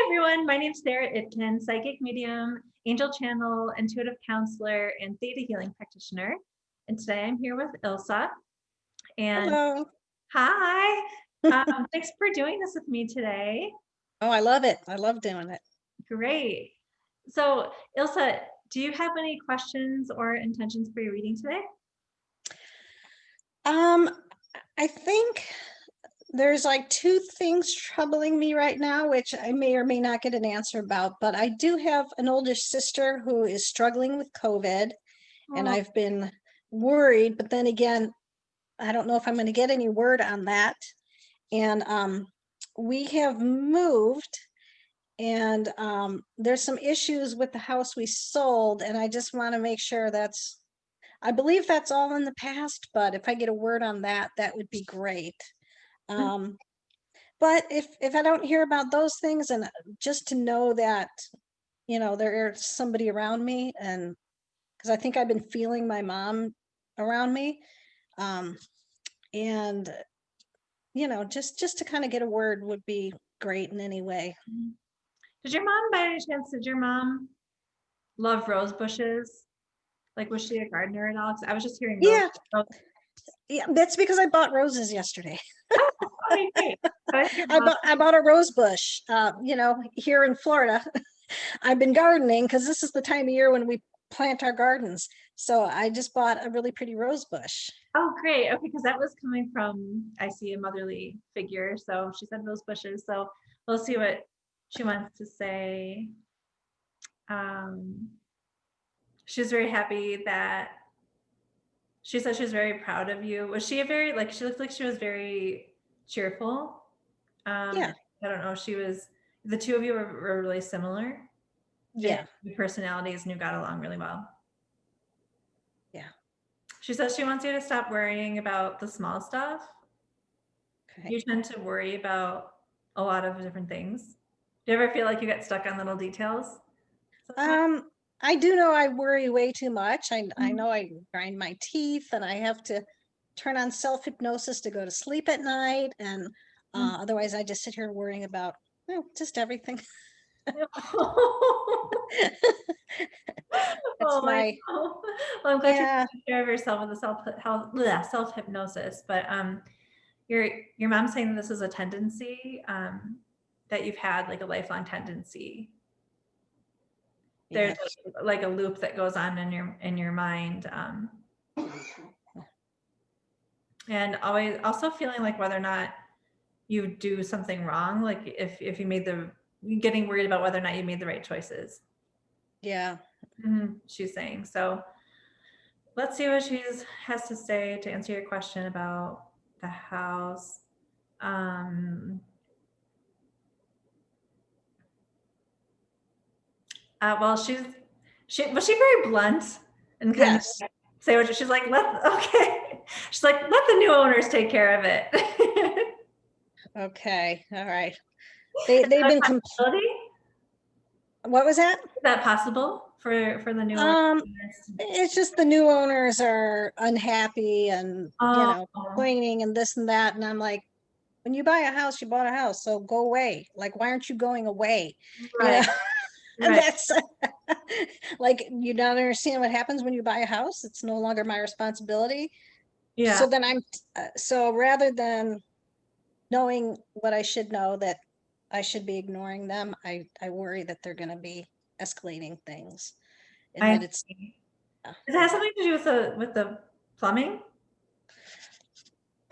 everyone. My name's Sarah Itkin, psychic medium, angel channel, intuitive counselor, and theta healing practitioner. And today I'm here with Ilsa. And Hello. hi, thanks for doing this with me today. Oh, I love it. I love doing it. Great. So, Ilsa, do you have any questions or intentions for your reading today? I think there's like two things troubling me right now, which I may or may not get an answer about, but I do have an older sister who is struggling with COVID, and Oh, I've been worried, but then again, I don't know if I'm going to get any word on that. And we have moved, and there's some issues with the house we sold, and I just want to make sure I believe that's all in the past, but if I get a word on that, that would be great. Um, but if I don't hear about those things, and just to know that, there's somebody around me, and because I think I've been feeling my mom around me, um, and just to kind of get a word would be great in any way. did your mom, by any chance, did your mom love rose bushes? Like, was she a gardener at all? 'Cause I was just hearing rose. Yeah, yeah, that's because I bought roses yesterday. Okay, great. So I think your I mom, bought I bought a rose bush. Here in Florida, I've been gardening because this is the time of year when we plant our gardens. So I just bought a really pretty rose bush. oh, great. Okay, because that was coming from, I see a motherly figure. So she said rose bushes. So we'll see what she wants to say. Um, she's very happy that she said she's very proud of you. Was she a very, like, she looked like she was very cheerful. Yeah, I don't know. She was, the two of you were really similar in yeah, personalities and you got along really well. yeah. She says she wants you to stop worrying about the small stuff. Okay. You tend to worry about a lot of different things. Do you ever feel like you get stuck on little details sometimes? Um, I do know I worry way too much. I Mhm. know I grind my teeth, and I have to turn on self-hypnosis to go to sleep at night, and otherwise I just sit here worrying about just everything. That's Oh, I my know. Well, I'm glad you're yeah. taking care of yourself with the self hypnosis. But your mom's saying that this is a tendency that you've had, like a lifelong tendency. There's Yes. like a loop that goes on in your mind, and always also feeling like whether or not you do something wrong, like if you made the getting worried about whether or not you made the right choices. Yeah. She's saying so. Let's see what she has to say to answer your question about the house. Um, well, she was she very blunt and kind of Yes. say what she's like. Okay, she's like, let the new owners take care of it. Okay. All right. Is They've that been a possibility? what was that? Is that possible for the new Um, owners? it's just the new owners are unhappy, and Oh, complaining and this and that. And I'm like, when you buy a house, you bought a house, so go away. Like, why aren't you going away? You know, right, and right. that's like, you don't understand what happens when you buy a house. It's no longer my responsibility. Yeah. So then so rather than knowing what I should know, that I should be ignoring them, I worry that they're going to be escalating things, and I that it's see. Does it have something to do with the plumbing?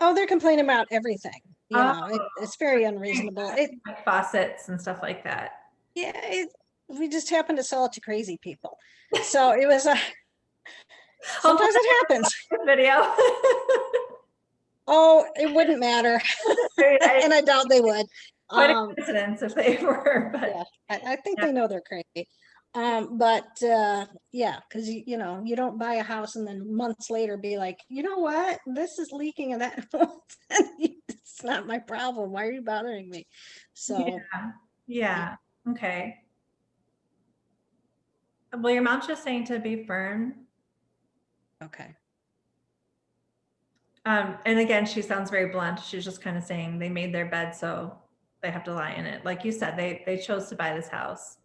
oh, they're complaining about everything. Oh, It's very unreasonable. like faucets and stuff like that. Yeah, we just happened to sell it to crazy people. So it was Hopefully sometimes it happens. this video. Oh, it wouldn't matter. And I doubt they would. Quite a Um, coincidence if they were, but yeah, I think yeah. they know they're crazy. But yeah, because you don't buy a house and then months later be like, you know what, this is leaking and that it's not my problem. Why are you bothering me? So Yeah. yeah, Yeah. Okay. Well, your mom's just saying to be firm. okay. And again, she sounds very blunt. She's just kind of saying they made their bed, so they have to lie in it. Like you said, they chose to buy this house.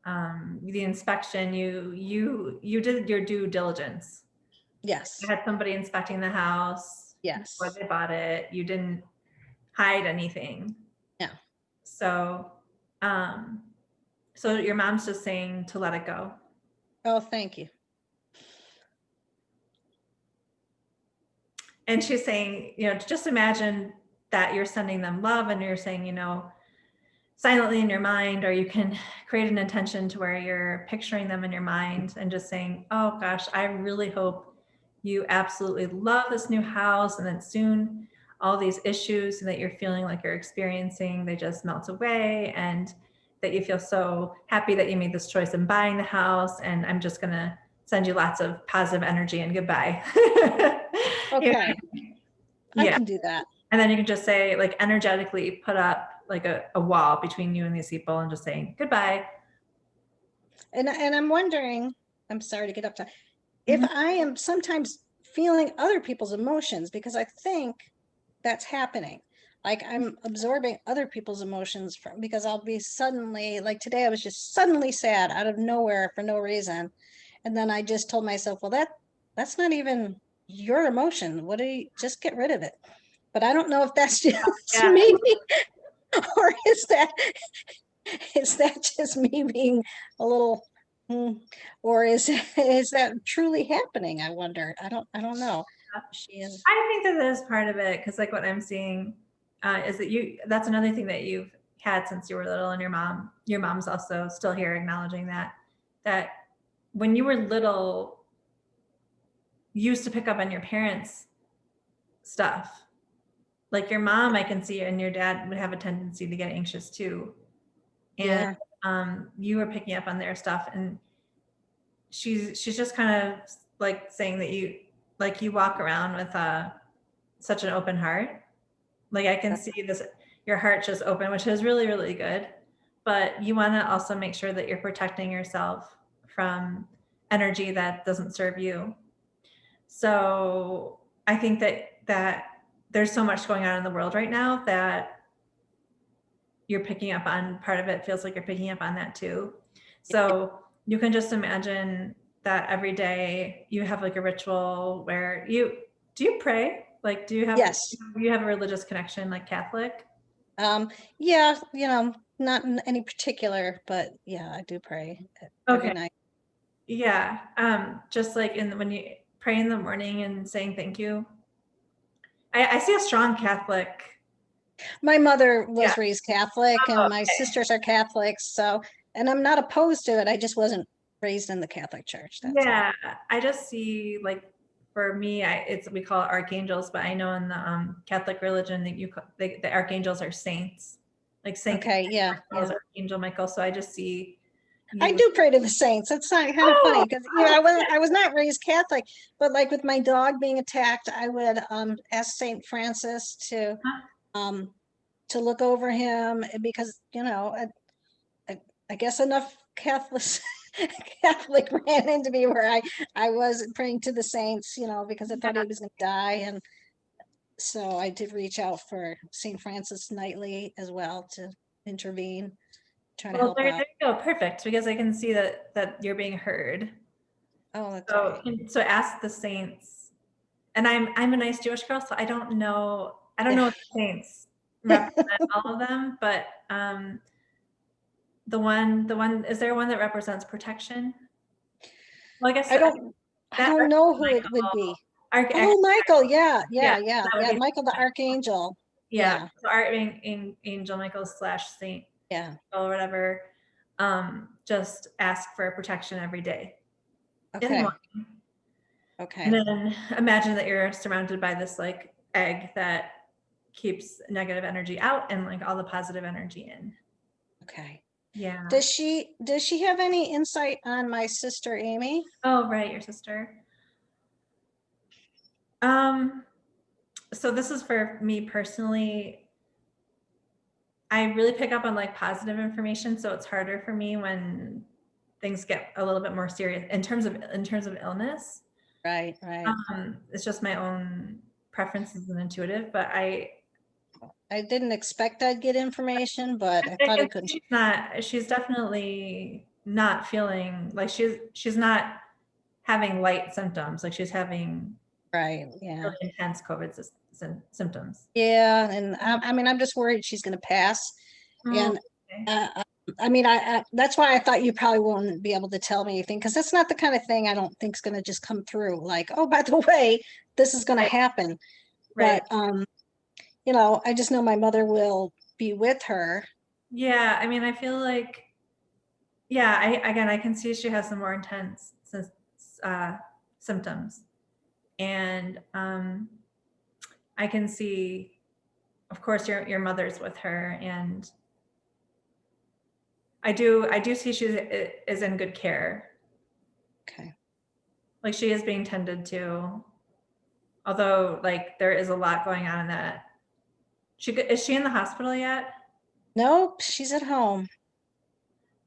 The inspection, you did your due diligence. Yes, You had somebody inspecting the house before yes. they bought it. You didn't hide anything. Yeah. So, um, so your mom's just saying to let it go. Oh, thank you. And she's saying, just imagine that you're sending them love and you're saying, silently in your mind, or you can create an intention to where you're picturing them in your mind and just saying, oh gosh, I really hope you absolutely love this new house, and then soon all these issues that you're feeling like you're experiencing, they just melt away, and that you feel so happy that you made this choice in buying the house, and I'm just going to send you lots of positive energy and goodbye. Okay, I Yeah. can do that. And then you can just say, like, energetically put up like a wall between you and these people and just saying goodbye. And I'm wondering, I'm sorry to get up to, if I am sometimes feeling other people's emotions, because I think that's happening. Like I'm absorbing other people's emotions because I'll be suddenly, like today, I was just suddenly sad out of nowhere for no reason. And then I just told myself, well, that's not even your emotion. What do you just get rid of it? But I don't know if that's just Yeah. me, or is that just me being a little, or is that truly happening? I wonder. I don't know. She is. I think that is part of it, because like what I'm seeing is that that's another thing that you've had since you were little, and your mom's also still here acknowledging that when you were little, you used to pick up on your parents' stuff. Like your mom, I can see, and your dad would have a tendency to get anxious too. And you were picking up on their stuff, and she's just kind of like saying that you walk around with such an open heart. Like I can see this, your heart just open, which is really, really good. But you want to also make sure that you're protecting yourself from energy that doesn't serve you. So I think that there's so much going on in the world right now that you're picking up on. Part of it feels like you're picking up on that too. So you can just imagine that every day you have like a ritual where do you pray? Like, do Yes. you have a religious connection, like Catholic? Yeah, not in any particular, but yeah, I do pray every Okay. night. Yeah. Just like when you pray in the morning and saying thank you. I see a strong Catholic. My mother Yeah. was raised Catholic Oh, and my okay. sisters are Catholics, so, and I'm not opposed to it. I just wasn't raised in the Catholic Church. That's all. Yeah. I just see, like, for me, we call it archangels, but I know in the Catholic religion that the archangels are saints, like Saint Okay, yeah, Michael, yeah. Archangel Michael. So I just see I you. do pray to the saints. It's kind of funny Oh, because I was not raised Catholic, but like with my dog being attacked, I would ask Saint Francis um to look over him because I guess enough Catholics Catholic ran into me where I was praying to the saints, because I thought he was going to die, and so I did reach out for Saint Francis nightly as well to intervene, try to well, help there out. you go. Perfect, because I can see that you're being heard. Oh, that's So great. so ask the saints. And I'm a nice Jewish girl, so I don't know Yeah. what the saints represent all of them, but the one is there one that represents protection? Well, I guess I don't I that don't know who it would Michael, be. Oh, Michael, yeah, yeah, yeah, yeah, that would yeah. be Michael the Archangel. yeah. Yeah, So Angel Michael slash Saint yeah. or whatever. Just ask for protection every day in the Okay. morning. And Okay. then imagine that you're surrounded by this like egg that keeps negative energy out and like all the positive energy in. Okay. Yeah. Does she have any insight on my sister Amy? Oh, right, your sister. Um, so this is for me personally. I really pick up on like positive information, so it's harder for me when things get a little bit more serious in terms of illness. Right, right. It's just my own preferences and intuitive, but I didn't expect I'd get information, but I I thought can I could. see she's definitely not feeling like she's not having light symptoms, like she's having Right, yeah. really intense COVID symptoms. Yeah, and I mean, I'm just worried she's gonna pass. Oh, And okay. I mean, that's why I thought you probably won't be able to tell me anything, because that's not the kind of thing I don't think is gonna just come through, like, oh, by the way, this is gonna Right, happen. right. But you know, I just know my mother will be with her. Yeah, I mean, I feel like, yeah, I can see she has some more intense uh, symptoms, and I can see, of course, your mother's with her, and I do see she is in good care. Okay. Like she is being tended to, although like there is a lot going on in that. Is she in the hospital yet? Nope, she's at home.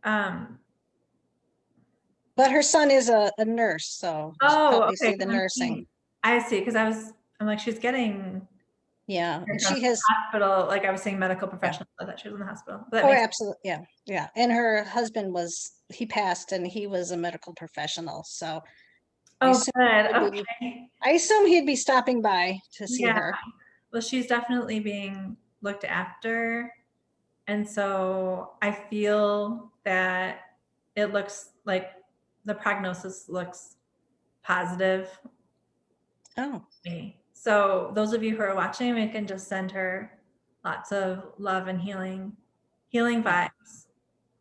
Um, But her son is a nurse, so she'll oh, probably okay. see the 'Cause nursing. I see, because I'm like, she's getting Yeah, care and from she the has, hospital. Like I was saying medical yeah. professional, I thought she was in the hospital. But that Oh, makes absolutely, yeah, yeah. And her husband he passed and he was a medical professional, so I oh, assume good. he'd be, Okay. I assume he'd be stopping by to see Yeah. her. Well, she's definitely being looked after. And so I feel that it looks like the prognosis looks positive Oh, to me. So those of you who are watching, we can just send her lots of love and healing yeah. vibes.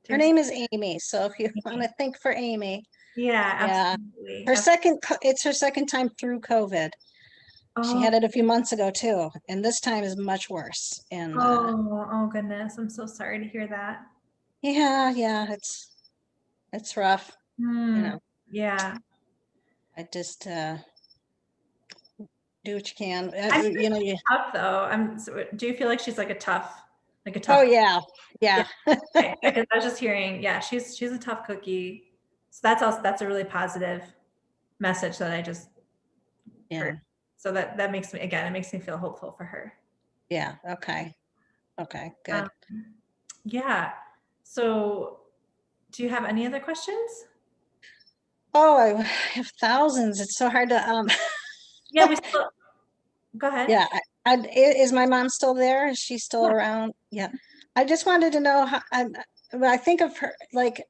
Her name is Amy, so if you want to think for Amy, Yeah, yeah. absolutely. It's her second time through COVID. She Oh, had it a few months ago too, and this time is much worse. And oh goodness. I'm so sorry to hear that. yeah, yeah, it's rough, you Hmm. know. Yeah. I just do what you can. I'm sure You know, she's tough though. Do you feel like she's like a oh tough? yeah, Yeah. yeah, Okay. Because I was just hearing, yeah, she's a tough cookie. So that's a really positive message that I just heard. yeah, So that makes me, again, it makes me feel hopeful for her. yeah. Okay, okay, good. Um, yeah. So do you have any other questions? Oh, I have thousands. It's so hard to Yeah, we still, go ahead. yeah. Is my mom still there? Is she still Yeah. around? Yeah. I just wanted to know how when I think of her, like,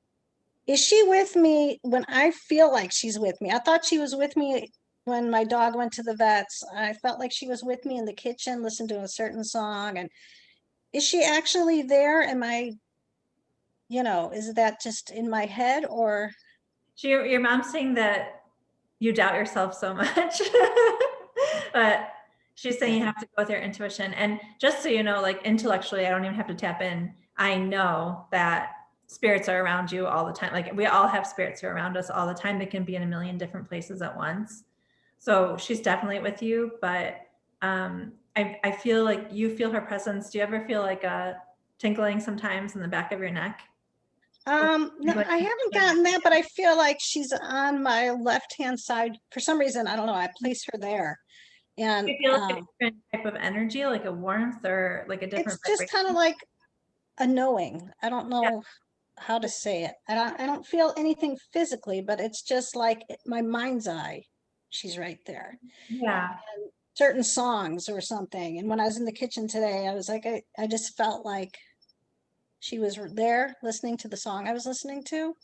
is she with me when I feel like she's with me? I thought she was with me when my dog went to the vets. I felt like she was with me in the kitchen, listening to a certain song. And is she actually there? Am I, is that just in my head or? Your mom's saying that you doubt yourself so much. But she's saying you Okay. have to go with your intuition. And just so you know, like intellectually, I don't even have to tap in. I know that spirits are around you all the time. Like we all have spirits who are around us all the time. They can be in a million different places at once. So she's definitely with you, but I feel like you feel her presence. Do you ever feel like a tinkling sometimes in the back of your neck? Or No, I haven't gotten that, but I feel like she's on my left-hand side. For some reason, I don't know, I place her there. do And you feel like a different type of energy, like a warmth or like a different it's just kind of vibration? like a knowing. I don't Yeah. know how to say it. I don't feel anything physically, but it's just like my mind's eye. She's right there. Yeah. Certain songs or something. And when I was in the kitchen today, I was like, I just felt like she was there listening to the song I was listening to.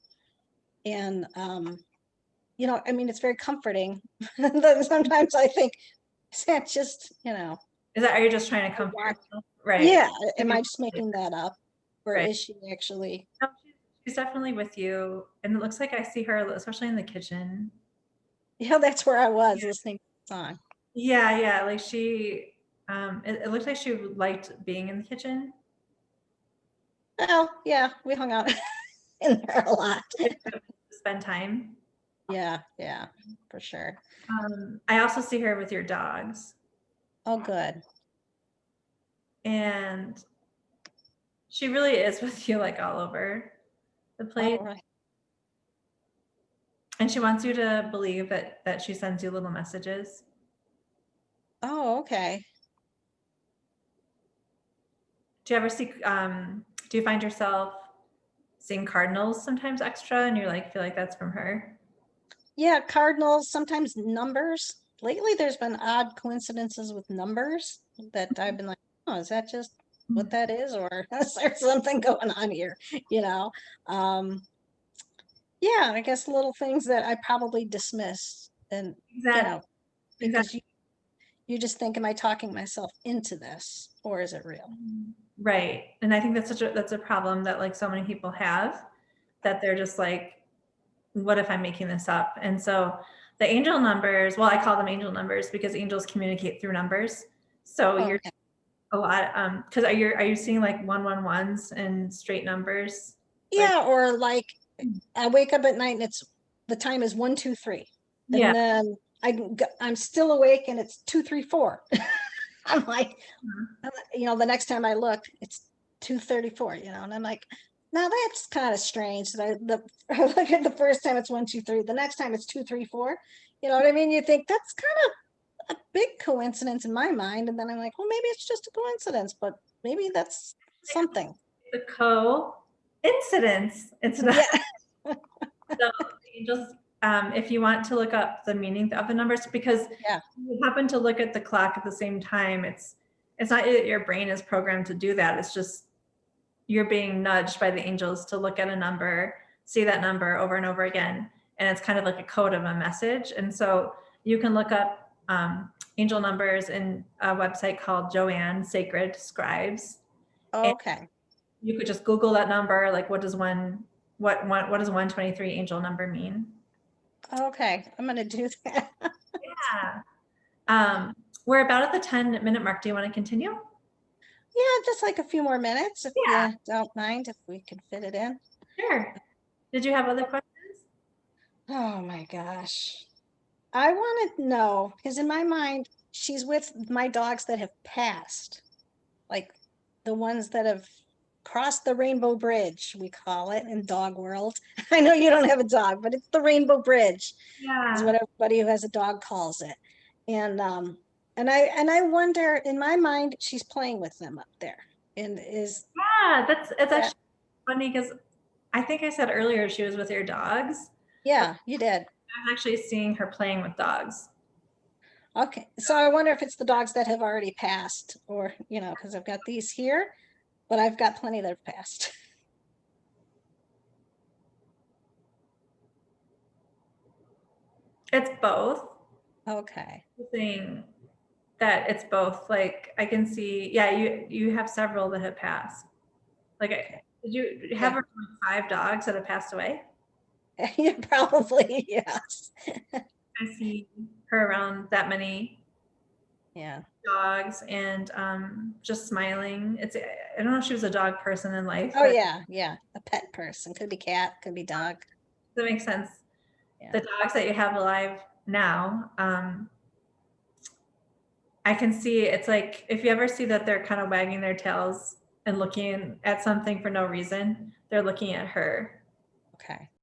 And I mean, it's very comforting. Then sometimes I think, is that just, Are you just trying to I comfort want, yourself? Right. yeah, am I just making that up? Or Right. is she actually? No, she's definitely with you. And it looks like I see her, especially in the kitchen. Yeah, that's where I was Yeah. listening to the song. Yeah, yeah. Like it looked like she liked being in the kitchen. Well, yeah, we hung out in there a lot. To spend time. Yeah, yeah, for sure. I also see her with your dogs. Oh, good. And she really is with you like all over the place. All right. And she wants you to believe that she sends you little messages. Oh, okay. Do you ever see, do you find yourself seeing cardinals sometimes extra and you're like, feel like that's from her? Yeah, cardinals, sometimes numbers. Lately, there's been odd coincidences with numbers that I've been like, oh, is that just what that is? Or is there something going on here? You know? Yeah, I guess little things that I probably dismiss and, Exactly. because you just think, am I talking myself into this or is it real? Right. And I think that's a problem that like so many people have, that they're just like, what if I'm making this up? And so the angel numbers, well, I call them angel numbers because angels communicate through numbers. So you're Okay. a lot, because are you seeing like 111s and straight numbers? Like, Yeah, or like I wake up at night and the time is 1, 2, 3. yeah. And then I'm still awake and it's 2, 3, 4. I'm like, the next time I look, it's 2:34, and I'm like, now that's kind of strange that I look at the first time it's 1, 2, 3, the next time it's 2, 3, 4. You know what I mean? You think that's kind of a big coincidence in my mind. And then I'm like, well, maybe it's just a coincidence, but maybe that's something. The co-incidence. It's not. Yeah. So angels, if you want to look up the meaning of the numbers, because Yeah. you happen to look at the clock at the same time, it's not that your brain is programmed to do that. It's just you're being nudged by the angels to look at a number, see that number over and over again, and it's kind of like a code of a message. And so you can look up angel numbers in a website called Joanne Sacred Scribes. And Okay. you could just Google that number, like what does 123 angel number mean? Okay. I'm going to do that. Yeah. We're about at the 10-minute mark. Do you want to continue? Yeah, just like a few more minutes, if Yeah, you don't mind, if we could fit it in. sure. Did you have other questions? Oh my gosh. I want to know, because in my mind, she's with my dogs that have passed, like the ones that have crossed the Rainbow Bridge, we call it in dog world. I know you don't have a dog, but it's the Rainbow Bridge is Yeah. what everybody who has a dog calls it. And I wonder, in my mind, she's playing with them up there. And Yeah, it's that, actually funny because I think I said earlier she was with your dogs. yeah, you did. I'm actually seeing her playing with dogs. Okay, so I wonder if it's the dogs that have already passed, or, because I've got these here, but I've got plenty that have passed. It's both. Okay. Saying that it's both. Like I can see, yeah, you have several that have passed. Like, did you have Yeah. 5 dogs that have passed away? Yeah, probably, yes. I see her around that many Yeah. dogs and just smiling. I don't know if she was a dog person in life, Oh, but yeah, yeah. A pet person. Could be cat, could be dog. that makes sense. Yeah. The dogs that you have alive now, I can see it's like if you ever see that they're kind of wagging their tails and looking at something for no reason, they're looking at her. Okay.